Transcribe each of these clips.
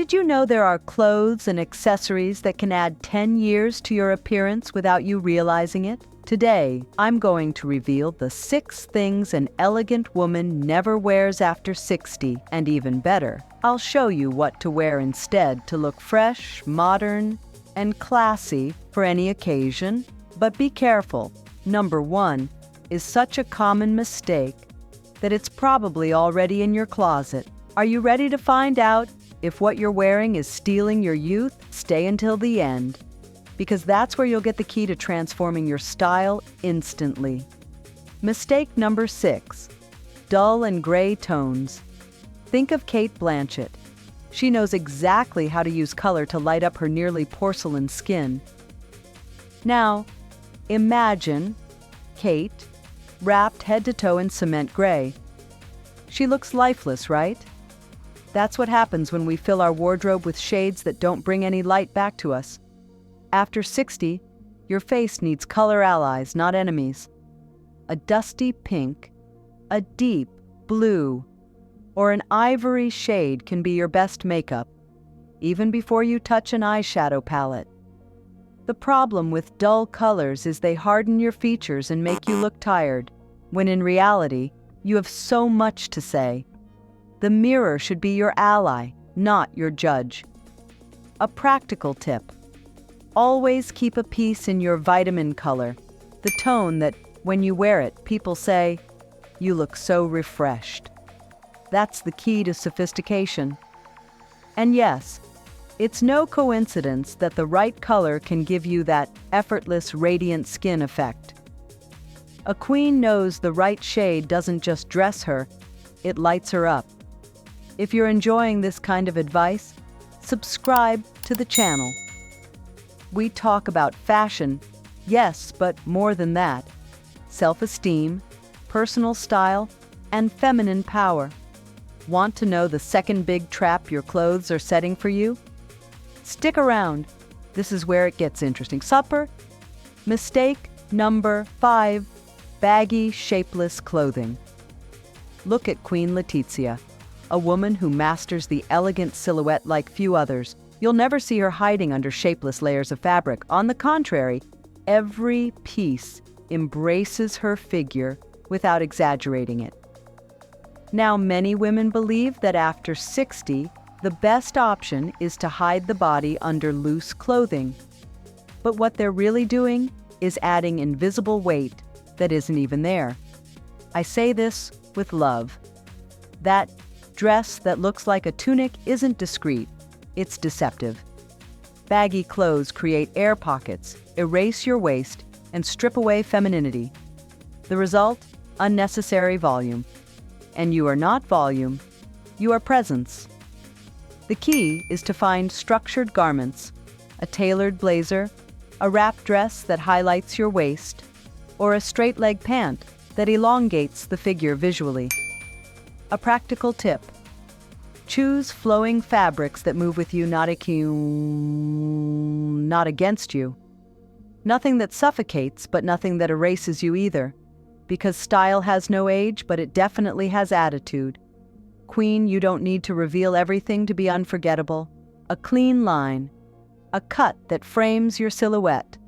Did you know there are clothes and accessories that can add 10 years to your appearance without you realizing it? Today, I'm going to reveal the 6 things an elegant woman never wears after 60, and even better, I'll show you what to wear instead to look fresh, modern, and classy for any occasion. But be careful. Number 1 is such a common mistake that it's probably already in your closet. Are you ready to find out if what you're wearing is stealing your youth? Stay until the end, because that's where you'll get the key to transforming your style instantly. Mistake number 6, dull and gray tones. Think of Cate Blanchett. She knows exactly how to use color to light up her nearly porcelain skin. Now, imagine Cate wrapped head to toe in cement gray. She looks lifeless, right? That's what happens when we fill our wardrobe with shades that don't bring any light back to us. After 60, your face needs color allies, not enemies. A dusty pink, a deep blue, or an ivory shade can be your best makeup, even before you touch an eyeshadow palette. The problem with dull colors is they harden your features and make you look tired, when in reality, you have so much to say. The mirror should be your ally, not your judge. A practical tip: always keep a piece in your vitamin color, the tone that, when you wear it, people say, "You look so refreshed." That's the key to sophistication. And yes, it's no coincidence that the right color can give you that effortless, radiant skin effect. A queen knows the right shade doesn't just dress her, it lights her up. If you're enjoying this kind of advice, subscribe to the channel. We talk about fashion, yes, but more than that. Self-esteem, personal style, and feminine power. Want to know the second big trap your clothes are setting for you? Stick around. This is where it gets interesting. Mistake number 5, baggy, shapeless clothing. Look at Queen Latifah, a woman who masters the elegant silhouette like few others. You'll never see her hiding under shapeless layers of fabric. On the contrary, every piece embraces her figure without exaggerating it. Now, many women believe that after 60, the best option is to hide the body under loose clothing. But what they're really doing is adding invisible weight that isn't even there. I say this with love. That dress that looks like a tunic isn't discreet, it's deceptive. Baggy clothes create air pockets, erase your waist, and strip away femininity. The result? Unnecessary volume. And you are not volume, you are presence. The key is to find structured garments, a tailored blazer, a wrap dress that highlights your waist, or a straight-leg pant that elongates the figure visually. A practical tip: choose flowing fabrics that move with you, not against you. Nothing that suffocates, but nothing that erases you either. Because style has no age, but it definitely has attitude. Queen, you don't need to reveal everything to be unforgettable. A clean line, a cut that frames your silhouette,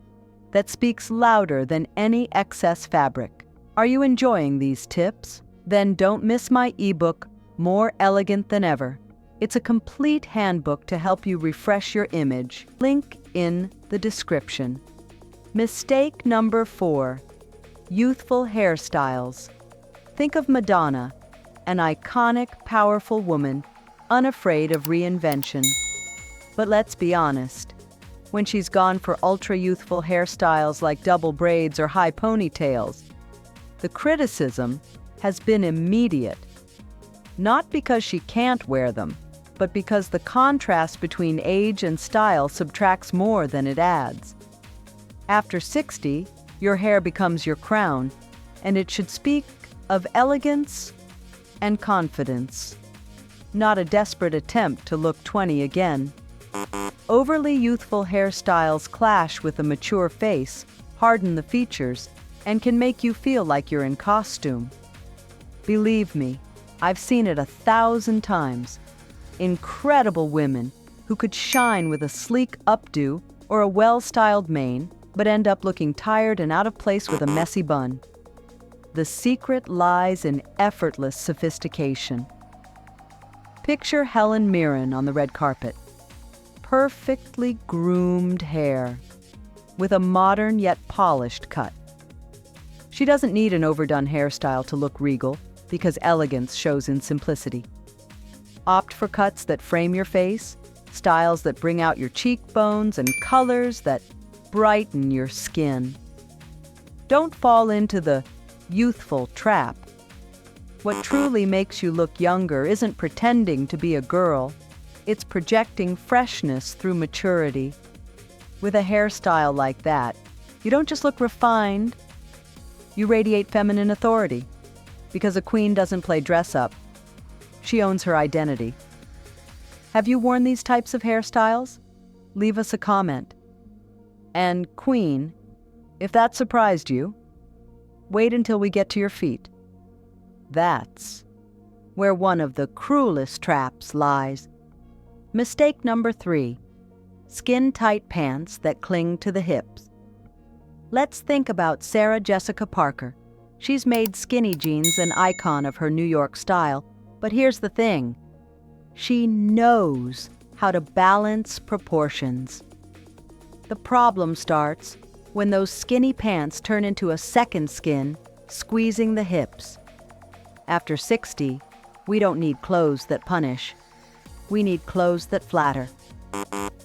that speaks louder than any excess fabric. Are you enjoying these tips? Then don't miss my ebook, More Elegant Than Ever. It's a complete handbook to help you refresh your image. Link in the description. Mistake number 4. Youthful hairstyles. Think of Madonna, an iconic, powerful woman, unafraid of reinvention. But let's be honest, when she's gone for ultra-youthful hairstyles like double braids or high ponytails, the criticism has been immediate. Not because she can't wear them, but because the contrast between age and style subtracts more than it adds. After 60, your hair becomes your crown, and it should speak of elegance and confidence, not a desperate attempt to look 20 again. Overly youthful hairstyles clash with a mature face, harden the features, and can make you feel like you're in costume. Believe me, I've seen it 1,000 times. Incredible women who could shine with a sleek updo or a well-styled mane, but end up looking tired and out of place with a messy bun. The secret lies in effortless sophistication. Picture Helen Mirren on the red carpet. Perfectly groomed hair, with a modern yet polished cut. She doesn't need an overdone hairstyle to look regal, because elegance shows in simplicity. Opt for cuts that frame your face, styles that bring out your cheekbones, and colors that brighten your skin. Don't fall into the youthful trap. What truly makes you look younger isn't pretending to be a girl, it's projecting freshness through maturity. With a hairstyle like that, you don't just look refined, you radiate feminine authority. Because a queen doesn't play dress-up, she owns her identity. Have you worn these types of hairstyles? Leave us a comment. And queen, if that surprised you, wait until we get to your feet. That's where one of the cruelest traps lies. Mistake number 3, skin-tight pants that cling to the hips. Let's think about Sarah Jessica Parker. She's made skinny jeans an icon of her New York style, but here's the thing. She knows how to balance proportions. The problem starts when those skinny pants turn into a second skin, squeezing the hips. After 60, we don't need clothes that punish. We need clothes that flatter.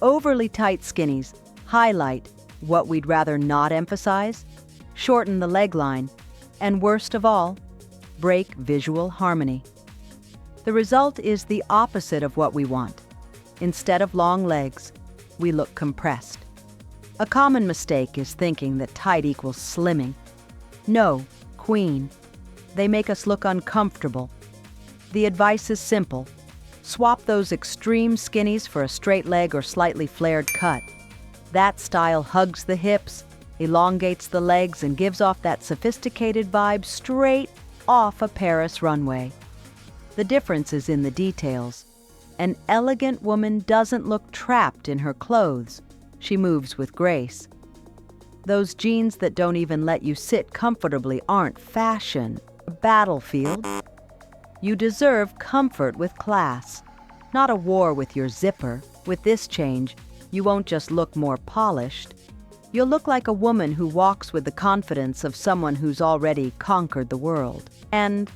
Overly tight skinnies highlight what we'd rather not emphasize, shorten the leg line, and worst of all, break visual harmony. The result is the opposite of what we want. Instead of long legs, we look compressed. A common mistake is thinking that tight equals slimming. No, queen. They make us look uncomfortable. The advice is simple. Swap those extreme skinnies for a straight leg or slightly flared cut. That style hugs the hips, elongates the legs, and gives off that sophisticated vibe straight off a Paris runway. The difference is in the details. An elegant woman doesn't look trapped in her clothes. She moves with grace. Those jeans that don't even let you sit comfortably aren't fashion, a battlefield. You deserve comfort with class, not a war with your zipper. With this change, you won't just look more polished. You'll look like a woman who walks with the confidence of someone who's already conquered the world. And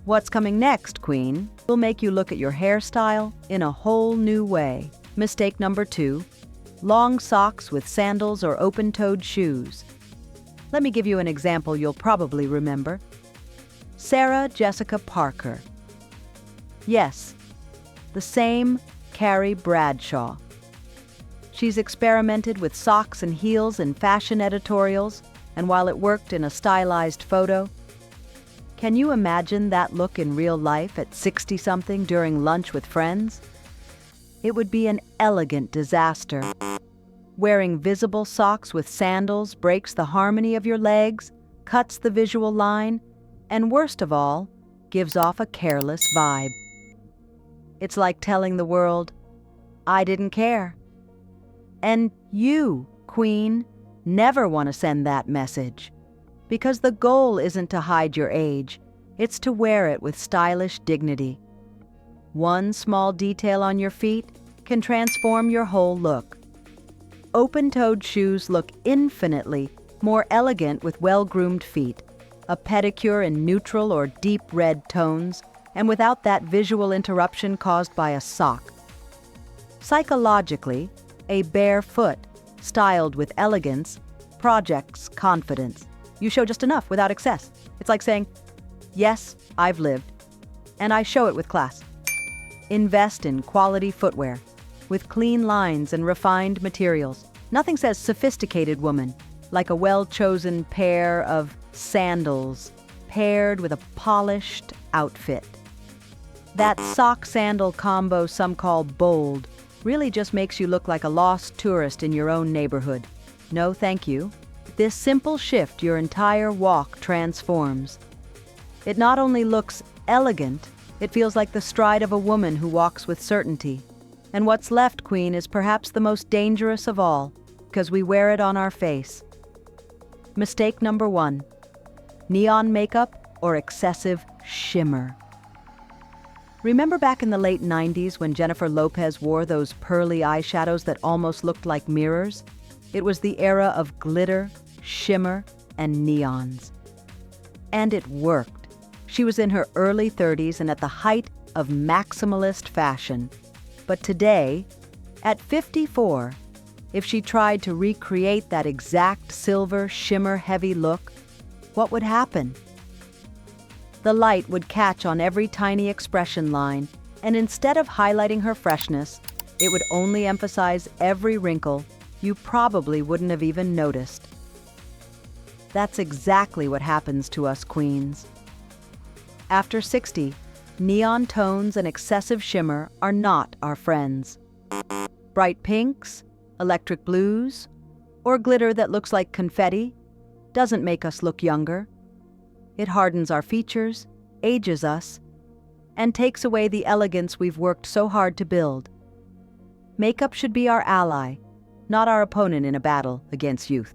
what's coming next, queen, will make you look at your hairstyle in a whole new way. Mistake number 2, long socks with sandals or open-toed shoes. Let me give you an example you'll probably remember. Sarah Jessica Parker. Yes, the same Carrie Bradshaw. She's experimented with socks and heels in fashion editorials, and while it worked in a stylized photo, can you imagine that look in real life at 60-something during lunch with friends? It would be an elegant disaster. Wearing visible socks with sandals breaks the harmony of your legs, cuts the visual line, and worst of all, gives off a careless vibe. It's like telling the world, I didn't care. And you, queen, never want to send that message. Because the goal isn't to hide your age, it's to wear it with stylish dignity. One small detail on your feet can transform your whole look. Open-toed shoes look infinitely more elegant with well-groomed feet, a pedicure in neutral or deep red tones, and without that visual interruption caused by a sock. Psychologically, a bare foot, styled with elegance, projects confidence. You show just enough without excess. It's like saying, yes, I've lived, and I show it with class. Invest in quality footwear, with clean lines and refined materials. Nothing says sophisticated woman like a well-chosen pair of sandals paired with a polished outfit. That sock-sandal combo some call bold really just makes you look like a lost tourist in your own neighborhood. No, thank you. This simple shift, your entire walk transforms. It not only looks elegant, it feels like the stride of a woman who walks with certainty. And what's left, Queen, is perhaps the most dangerous of all, because we wear it on our face. Mistake number 1. Neon makeup or excessive shimmer. Remember back in the late 90s when Jennifer Lopez wore those pearly eyeshadows that almost looked like mirrors? It was the era of glitter, shimmer, and neons. And it worked. She was in her early 30s and at the height of maximalist fashion. But today, at 54, if she tried to recreate that exact silver shimmer-heavy look, what would happen? The light would catch on every tiny expression line, and instead of highlighting her freshness, it would only emphasize every wrinkle you probably wouldn't have even noticed. That's exactly what happens to us queens. After 60, neon tones and excessive shimmer are not our friends. Bright pinks, electric blues, or glitter that looks like confetti doesn't make us look younger. It hardens our features, ages us, and takes away the elegance we've worked so hard to build. Makeup should be our ally, not our opponent in a battle against youth.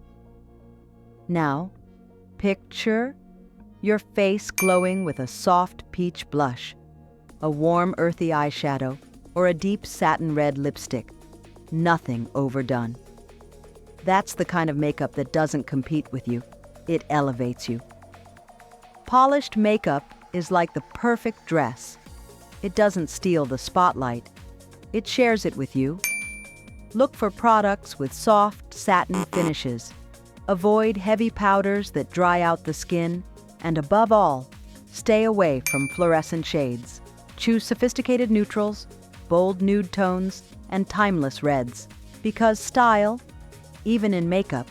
Now, picture your face glowing with a soft peach blush, a warm earthy eyeshadow, or a deep satin red lipstick. Nothing overdone. That's the kind of makeup that doesn't compete with you. It elevates you. Polished makeup is like the perfect dress. It doesn't steal the spotlight. It shares it with you. Look for products with soft satin finishes. Avoid heavy powders that dry out the skin. And above all, stay away from fluorescent shades. Choose sophisticated neutrals, bold nude tones, and timeless reds. Because style, even in makeup,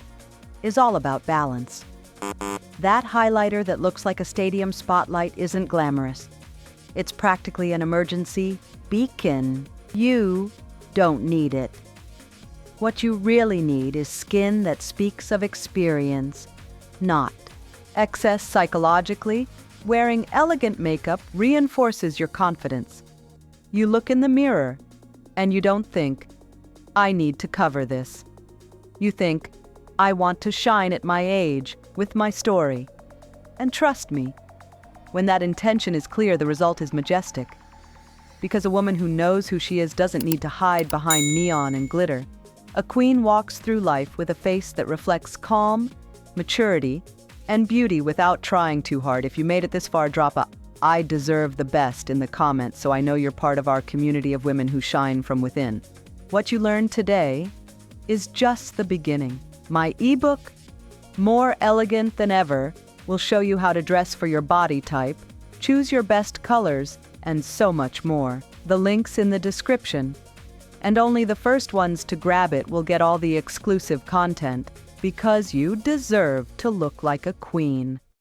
is all about balance. That highlighter that looks like a stadium spotlight isn't glamorous. It's practically an emergency beacon. You don't need it. What you really need is skin that speaks of experience, not excess psychologically. Wearing elegant makeup reinforces your confidence. You look in the mirror, and you don't think, I need to cover this. You think, I want to shine at my age with my story. And trust me, when that intention is clear, the result is majestic. Because a woman who knows who she is doesn't need to hide behind neon and glitter. A queen walks through life with a face that reflects calm, maturity, and beauty without trying too hard. If you made it this far, drop a "I deserve the best" in the comments so I know you're part of our community of women who shine from within. What you learned today is just the beginning. My ebook, More Elegant Than Ever, will show you how to dress for your body type, choose your best colors, and so much more. The link's in the description. And only the first ones to grab it will get all the exclusive content, because you deserve to look like a queen.